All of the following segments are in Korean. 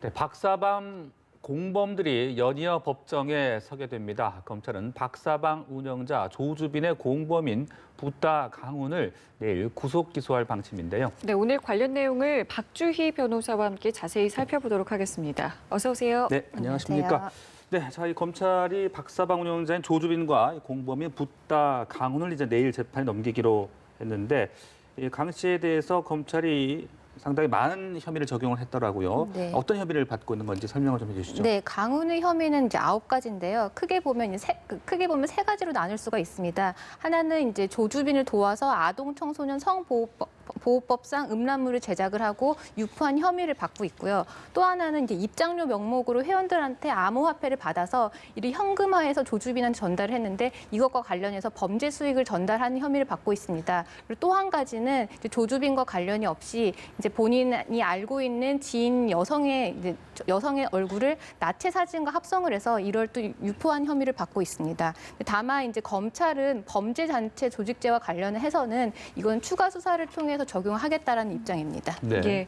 네, 박사방 공범들이 연이어 법정에 서게 됩니다. 검찰은 박사방 운영자 조주빈의 공범인 붓다 강훈을 내일 구속 기소할 방침인데요. 네, 오늘 관련 내용을 박주희 변호사와 함께 자세히 살펴보도록 하겠습니다. 어서 오세요. 네, 안녕하십니까. 네, 자, 이 검찰이 박사방 운영자인 조주빈과 공범인 붓다 강훈을 이제 내일 재판에 넘기기로 했는데 이 강 씨에 대해서 검찰이 상당히 많은 혐의를 적용을 했더라고요. 네. 어떤 혐의를 받고 있는 건지 설명을 좀 해주시죠. 네, 강훈의 혐의는 이제 9가지인데요. 크게 보면 세 가지로 나눌 수가 있습니다. 하나는 이제 조주빈을 도와서 아동 청소년 성보호법상 음란물을 제작을 하고 유포한 혐의를 받고 있고요. 또 하나는 이제 입장료 명목으로 회원들한테 암호화폐를 받아서 이를 현금화해서 조주빈한테 전달을 했는데 이것과 관련해서 범죄 수익을 전달한 혐의를 받고 있습니다. 그리고 또 한 가지는 이제 조주빈과 관련이 없이 이제 본인이 알고 있는 지인 여성의 얼굴을 나체 사진과 합성을 해서 이를 또 유포한 혐의를 받고 있습니다. 다만 이제 검찰은 범죄 단체 조직죄와 관련해서는 이건 추가 수사를 통해서 적용하겠다라는 입장입니다. 네. 예.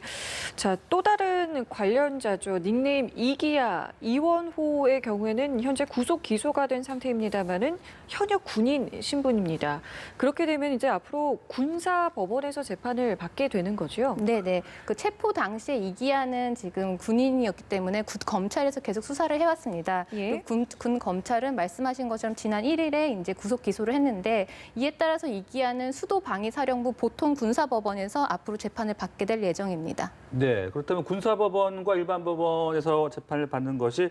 자, 또 다른 관련자죠. 닉네임 이기야 이원호의 경우에는 현재 구속 기소가 된 상태입니다만은 현역 군인 신분입니다. 그렇게 되면 이제 앞으로 군사 법원에서 재판을 받게 되는 거죠. 네네. 그 체포 당시에 이기야는 지금 군인이었기 때문에 검찰에서 계속 수사를 해왔습니다. 예. 군 검찰은 말씀하신 것처럼 지난 1일에 이제 구속 기소를 했는데 이에 따라서 이기야는 수도방위사령부 보통군사법원에서 앞으로 재판을 받게 될 예정입니다. 네, 그렇다면 군사법원과 일반 법원에서 재판을 받는 것이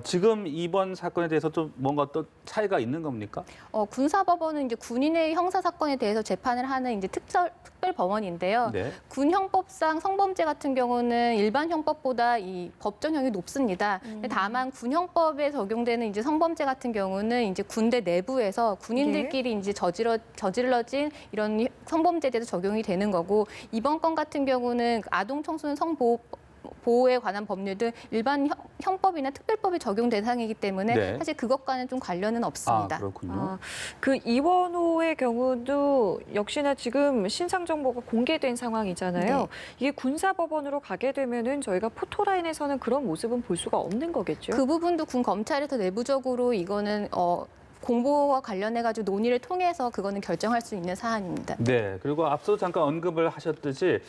지금 이번 사건에 대해서 좀 뭔가 또 차이가 있는 겁니까? 군사법원은 이제 군인의 형사 사건에 대해서 재판을 하는 이제 특별 법원인데요. 네. 군 형법상 성범죄 같은 경우는 일반 형법보다 이 법정형이 높습니다. 다만 군 형법에 적용되는 이제 성범죄 같은 경우는 이제 군대 내부에서 군인들끼리 이제 저질러진 이런 성범죄에 대해서 적용이 되는 거고 이번 건 같은 경우는 아동 청소년 보호에 관한 법률들 일반 형법이나 특별법이 적용 대상이기 때문에 네. 사실 그것과는 좀 관련은 없습니다. 그렇군요. 그 이원호의 경우도 역시나 지금 신상 정보가 공개된 상황이잖아요. 네. 이게 군사법원으로 가게 되면은 저희가 포토라인에서는 그런 모습은 볼 수가 없는 거겠죠. 그 부분도 군 검찰에서 내부적으로 이거는 공보와 관련해가지고 논의를 통해서 그거는 결정할 수 있는 사안입니다. 네, 그리고 앞서 잠깐 언급을 하셨듯이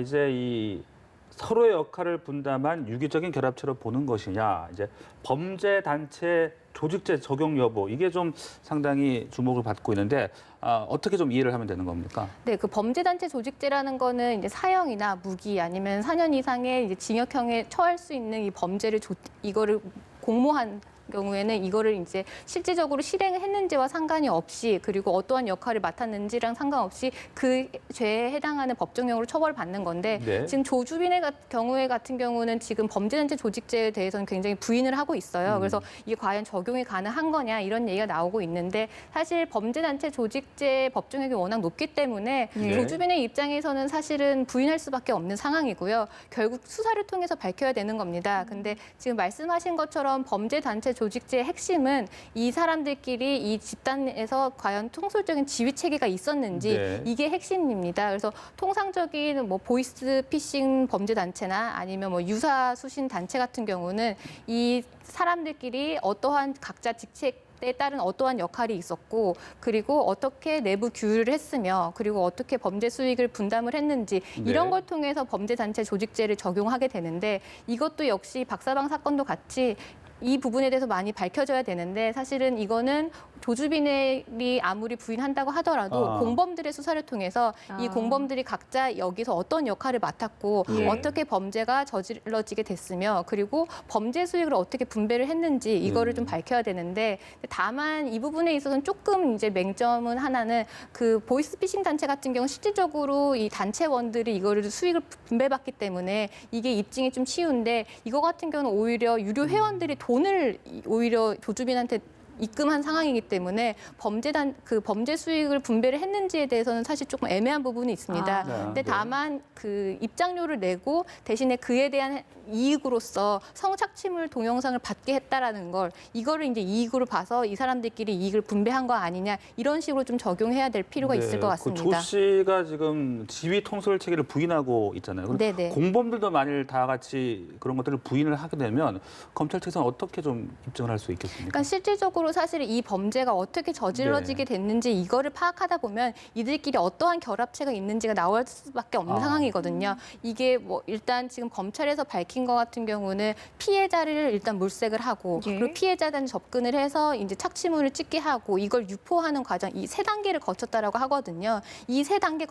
이제 이 서로의 역할을 분담한 유기적인 결합체로 보는 것이냐, 이제 범죄 단체 조직죄 적용 여부 이게 좀 상당히 주목을 받고 있는데 어떻게 좀 이해를 하면 되는 겁니까? 네, 그 범죄단체 조직죄라는 거는 이제 사형이나 무기 아니면 4년 이상의 이제 징역형에 처할 수 있는 이 범죄를 이거를 공모한 경우에는 이거를 이제 실질적으로 실행을 했는지와 상관이 없이 그리고 어떠한 역할을 맡았는지랑 상관없이 그 죄에 해당하는 법정형으로 처벌받는 건데 네. 지금 조주빈의 경우에 같은 경우는 지금 범죄단체 조직죄에 대해서는 굉장히 부인을 하고 있어요. 그래서 이게 과연 적용이 가능한 거냐 이런 얘기가 나오고 있는데 사실 범죄단체 조직죄 법정형이 워낙 높기 때문에 네. 조주빈의 입장에서는 사실은 부인할 수밖에 없는 상황이고요. 결국 수사를 통해서 밝혀야 되는 겁니다. 근데 지금 말씀하신 것처럼 범죄단체 조직죄의 핵심은 이 사람들끼리 이 집단에서 과연 통솔적인 지휘 체계가 있었는지 네. 이게 핵심입니다. 그래서 통상적인 뭐 보이스 피싱 범죄 단체나 아니면 뭐 유사 수신 단체 같은 경우는 이 사람들끼리 어떠한 각자 직책에 따른 어떠한 역할이 있었고 그리고 어떻게 내부 규율을 했으며 그리고 어떻게 범죄 수익을 분담을 했는지 이런 네. 걸 통해서 범죄단체 조직죄를 적용하게 되는데 이것도 역시 박사방 사건도 같이 이 부분에 대해서 많이 밝혀져야 되는데 사실은 이거는 조주빈이 아무리 부인한다고 하더라도 공범들의 수사를 통해서 이 공범들이 각자 여기서 어떤 역할을 맡았고 예. 어떻게 범죄가 저질러지게 됐으며 그리고 범죄 수익을 어떻게 분배를 했는지 이거를 좀 밝혀야 되는데 다만 이 부분에 있어서는 조금 이제 맹점은 하나는 그 보이스피싱 단체 같은 경우 실질적으로 이 단체원들이 이거를 수익을 분배받기 때문에 이게 입증이 좀 쉬운데 이거 같은 경우는 오히려 유료 회원들이 돈을 오히려 조주빈한테 입금한 상황이기 때문에 범죄 수익을 분배를 했는지에 대해서는 사실 조금 애매한 부분이 있습니다. 네. 근데 다만 그 입장료를 내고 대신에 그에 대한 이익으로서 성착취물 동영상을 받게 했다라는 걸 이거를 이제 이익으로 봐서 이 사람들끼리 이익을 분배한 거 아니냐 이런 식으로 좀 적용해야 될 필요가 있을 것 같습니다. 조 씨가 지금 지휘 통솔 체계를 부인하고 있잖아요. 그럼 네네. 공범들도 만일 다 같이 그런 것들을 부인을 하게 되면 검찰 측에서는 어떻게 좀 입증을 할 수 있겠습니까? 그러니까 실질적으로 사실 이 범죄가 어떻게 저질러지게 됐는지 이거를 파악하다 보면 이들끼리 어떠한 결합체가 있는지가 나올 수밖에 없는 상황이거든요. 이게 뭐 일단 지금 검찰에서 밝힌 것 같은 경우는 피해자를 일단 물색을 하고 예. 그리고 피해자단 접근을 해서 이제 착취물을 찍게 하고 이걸 유포하는 과정 이 세 단계를 거쳤다라고 하거든요. 이 세 단계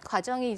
과정이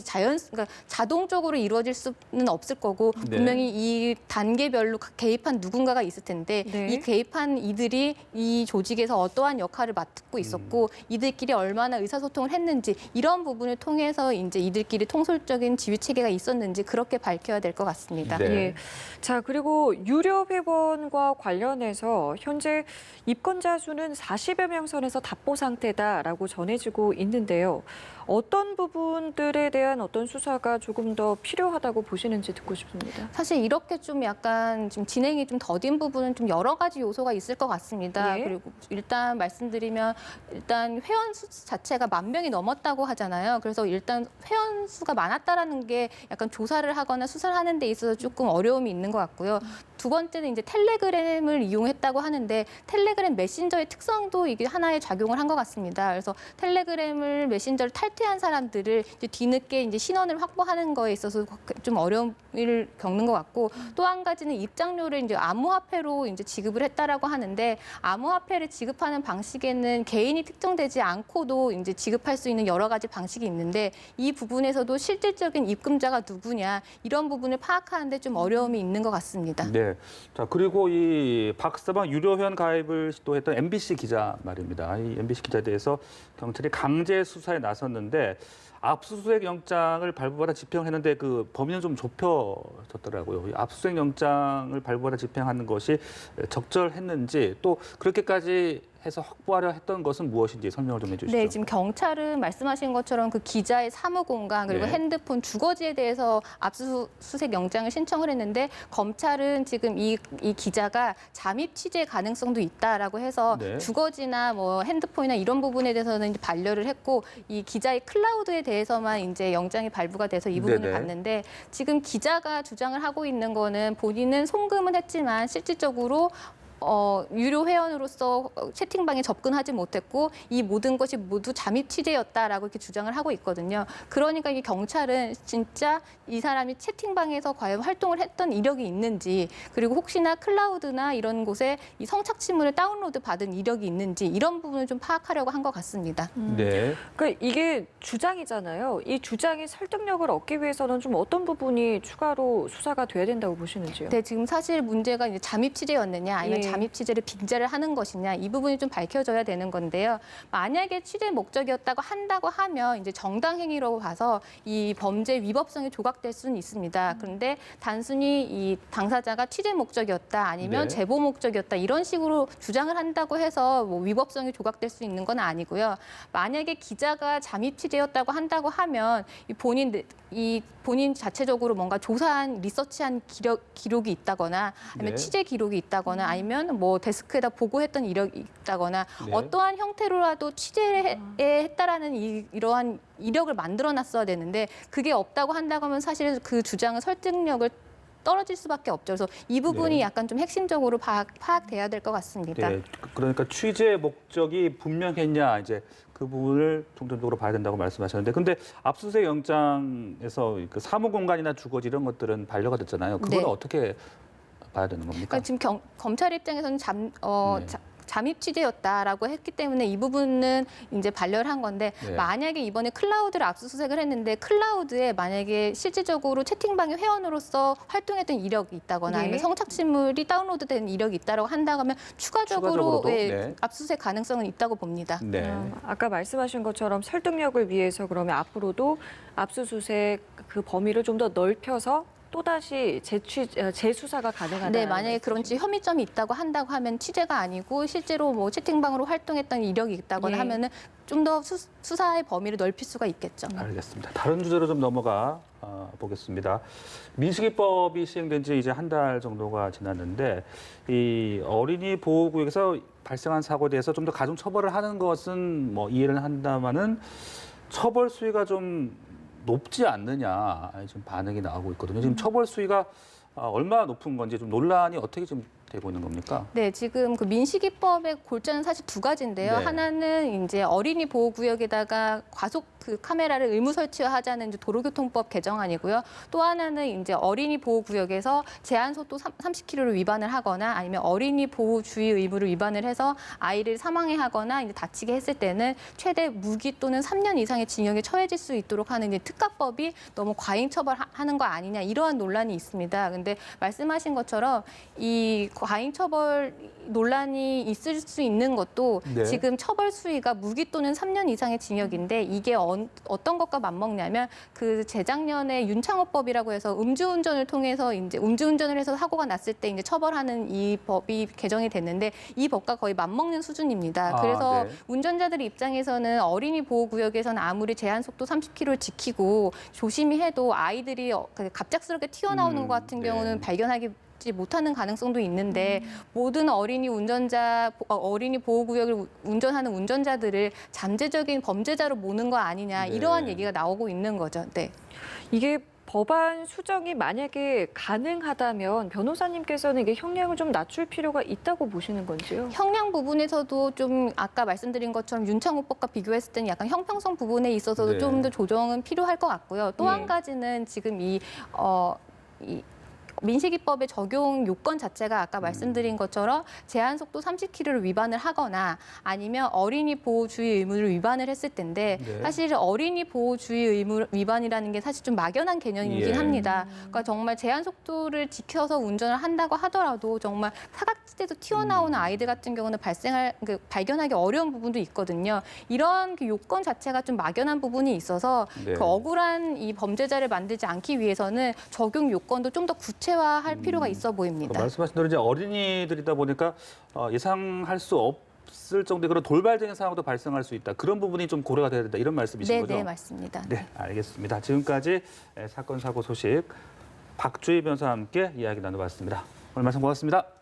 그러니까 자동적으로 이루어질 수는 없을 거고 네. 분명히 이 단계별로 개입한 누군가가 있을 텐데 네. 이 개입한 이들이 이 조직에서 어떠한 역할을 맡고 있었고 이들끼리 얼마나 의사소통을 했는지 이런 부분을 통해서 이제 이들끼리 통솔적인 지휘 체계가 있었는지 그렇게 밝혀야 될 것 같습니다. 네. 예. 자, 그리고 유료 회원과 관련해서 현재 입건자 수는 40여 명 선에서 답보 상태다라고 전해지고 있는데요. 어떤 부분들에 대한 어떤 수사가 조금 더 필요하다고 보시는지 듣고 싶습니다. 사실 이렇게 좀 약간 좀 진행이 좀 더딘 부분은 좀 여러 가지 요소가 있을 것 같습니다. 예. 그리고 일단 말씀드리면 일단 회원 수 자체가 10,000명이 넘었다고 하잖아요. 그래서 일단 회원 수가 많았다라는 게 약간 조사를 하거나 수사를 하는 데 있어서 조금 어려움이 있는 것 같고요. 두 번째는 이제 텔레그램을 이용했다고 하는데 텔레그램 메신저의 특성도 이게 하나의 작용을 한 것 같습니다. 그래서 텔레그램을 메신저를 탈퇴한 사람들을 이제 뒤늦게 이제 신원을 확보하는 거에 있어서 좀 어려움을 겪는 것 같고 또 한 가지는 입장료를 이제 암호화폐로 이제 지급을 했다라고 하는데 암호화폐를 지급하는 방식에는 개인이 특정되지 않고도 이제 지급할 수 있는 여러 가지 방식이 있는데 이 부분에서도 실질적인 입금자가 누구냐 이런 부분을 파악하는데 좀 어려움이 있는 것 같습니다. 네. 자, 그리고 이 박서방 유료 회원 가입을 시도했던 MBC 기자 말입니다. 이 MBC 기자에 대해서 경찰이 강제 수사에 나섰는데 압수수색 영장을 발부받아 집행했는데 그 범위는 좀 좁혀졌더라고요. 이 압수수색 영장을 발부받아 집행하는 것이 적절했는지 또 그렇게까지 해서 확보하려 했던 것은 무엇인지 설명을 좀 해주시죠. 네, 지금 경찰은 말씀하신 것처럼 그 기자의 사무 공간 그리고 네. 핸드폰 주거지에 대해서 압수수색 영장을 신청을 했는데 검찰은 지금 이 기자가 잠입 취재 가능성도 있다라고 해서 네. 주거지나 뭐 핸드폰이나 이런 부분에 대해서는 이제 반려를 했고 이 기자의 클라우드에 대해서만 이제 영장이 발부가 돼서 이 부분을 네네. 봤는데 지금 기자가 주장을 하고 있는 거는 본인은 송금은 했지만 실질적으로 유료 회원으로서 채팅방에 접근하지 못했고 이 모든 것이 모두 잠입 취재였다라고 이렇게 주장을 하고 있거든요. 그러니까 이 경찰은 진짜 이 사람이 채팅방에서 과연 활동을 했던 이력이 있는지 그리고 혹시나 클라우드나 이런 곳에 이 성착취물을 다운로드 받은 이력이 있는지 이런 부분을 좀 파악하려고 한 것 같습니다. 네. 그러니까 이게 주장이잖아요. 이 주장이 설득력을 얻기 위해서는 좀 어떤 부분이 추가로 수사가 돼야 된다고 보시는지요? 네, 지금 사실 문제가 이제 잠입 취재였느냐 아니면 예. 잠입 취재를 빙자를 하는 것이냐 이 부분이 좀 밝혀져야 되는 건데요. 만약에 취재 목적이었다고 한다고 하면 이제 정당 행위라고 봐서 이 범죄 위법성이 조각될 수는 있습니다. 그런데 단순히 이 당사자가 취재 목적이었다 아니면 네. 제보 목적이었다 이런 식으로 주장을 한다고 해서 뭐 위법성이 조각될 수 있는 건 아니고요. 만약에 기자가 잠입 취재였다고 한다고 하면 본인 자체적으로 뭔가 조사한 리서치한 기록이 있다거나 아니면 네. 취재 기록이 있다거나 아니면 뭐 데스크에다 보고했던 이력이 있다거나 네. 어떠한 형태로라도 취재에 했다라는 이러한 이력을 만들어놨어야 되는데 그게 없다고 한다고 하면 사실 그 주장은 설득력을 떨어질 수밖에 없죠. 그래서 이 부분이 네. 약간 좀 핵심적으로 파악돼야 될 것 같습니다. 네, 그러니까 취재 목적이 분명했냐 이제 그 부분을 중점적으로 봐야 된다고 말씀하셨는데, 근데 압수수색 영장에서 그 사무 공간이나 주거지 이런 것들은 반려가 됐잖아요. 그거는 네. 어떻게 봐야 되는 겁니까? 그러니까 지금 검찰 입장에서는 네. 잠입 취재였다라고 했기 때문에 이 부분은 이제 반려를 한 건데 네. 만약에 이번에 클라우드를 압수수색을 했는데 클라우드에 만약에 실질적으로 채팅방의 회원으로서 활동했던 이력이 있다거나 예. 아니면 성착취물이 다운로드된 이력이 있다고 한다고 하면 추가적으로 추가적으로도? 네. 압수수색 가능성은 있다고 봅니다. 네. 아까 말씀하신 것처럼 설득력을 위해서 그러면 앞으로도 압수수색 그 범위를 좀 더 넓혀서 또다시 재수사가 가능하다. 네, 만약에 그런 혐의점이 있다고 한다고 하면 취재가 아니고 실제로 뭐 채팅방으로 활동했던 이력이 있다거나 예. 하면은 좀 더 수사의 범위를 넓힐 수가 있겠죠. 알겠습니다. 다른 주제로 좀 넘어가 보겠습니다. 민식이법이 시행된 지 이제 한 달 정도가 지났는데 이 어린이 보호구역에서 발생한 사고에 대해서 좀 더 가중 처벌을 하는 것은 뭐 이해를 한다마는 처벌 수위가 좀 높지 않느냐 지금 반응이 나오고 있거든요. 지금 처벌 수위가 얼마나 높은 건지 좀 논란이 어떻게 좀 되고 있는 겁니까? 네, 지금 그 민식이법의 골자는 사실 두 가지인데요. 네. 하나는 이제 어린이 보호구역에다가 과속 그 카메라를 의무 설치하자는 이제 도로교통법 개정안이고요. 또 하나는 이제 어린이 보호구역에서 제한 속도 30km를 위반을 하거나 아니면 어린이 보호 주의 의무를 위반을 해서 아이를 사망해 하거나 이제 다치게 했을 때는 최대 무기 또는 3년 이상의 징역에 처해질 수 있도록 하는 이제 특가법이 너무 과잉 처벌하는 거 아니냐 이러한 논란이 있습니다. 근데 말씀하신 것처럼 이 과잉 처벌 논란이 있을 수 있는 것도 네. 지금 처벌 수위가 무기 또는 3년 이상의 징역인데 이게 어떤 것과 맞먹냐면 그 재작년에 윤창호법이라고 해서 음주운전을 통해서 이제 음주운전을 해서 사고가 났을 때 이제 처벌하는 이 법이 개정이 됐는데 이 법과 거의 맞먹는 수준입니다. 그래서 네. 운전자들 입장에서는 어린이 보호구역에서는 아무리 제한 속도 30km를 지키고 조심히 해도 아이들이 갑작스럽게 튀어나오는 것 같은 네. 경우는 발견하기 못하는 가능성도 있는데 모든 어린이 보호구역을 운전하는 운전자들을 잠재적인 범죄자로 모는 거 아니냐 네. 이러한 얘기가 나오고 있는 거죠. 네. 이게 법안 수정이 만약에 가능하다면 변호사님께서는 이게 형량을 좀 낮출 필요가 있다고 보시는 건지요? 형량 부분에서도 좀 아까 말씀드린 것처럼 윤창호법과 비교했을 때는 약간 형평성 부분에 있어서도 네. 좀 더 조정은 필요할 것 같고요. 또 한 예. 가지는 지금 이 민식이법의 적용 요건 자체가 아까 말씀드린 것처럼 제한 속도 30km를 위반을 하거나 아니면 어린이 보호 주의 의무를 위반을 했을 텐데 네. 사실 어린이 보호 주의 의무 위반이라는 게 사실 좀 막연한 개념이긴 예. 합니다. 그러니까 정말 제한 속도를 지켜서 운전을 한다고 하더라도 정말 사각지대에서 튀어나오는 아이들 같은 경우는 발견하기 어려운 부분도 있거든요. 이런 그 요건 자체가 좀 막연한 부분이 있어서 네. 그 억울한 이 범죄자를 만들지 않기 위해서는 적용 요건도 좀 더 구체화할 필요가 있어 보입니다. 말씀하신 대로 이제 어린이들이다 보니까 예상할 수 없을 정도의 그런 돌발적인 상황도 발생할 수 있다. 그런 부분이 좀 고려가 돼야 된다. 이런 말씀이신 네, 거죠? 네, 맞습니다. 네, 알겠습니다. 지금까지 사건 사고 소식 박주희 변호사와 함께 이야기 나눠봤습니다. 오늘 말씀 고맙습니다.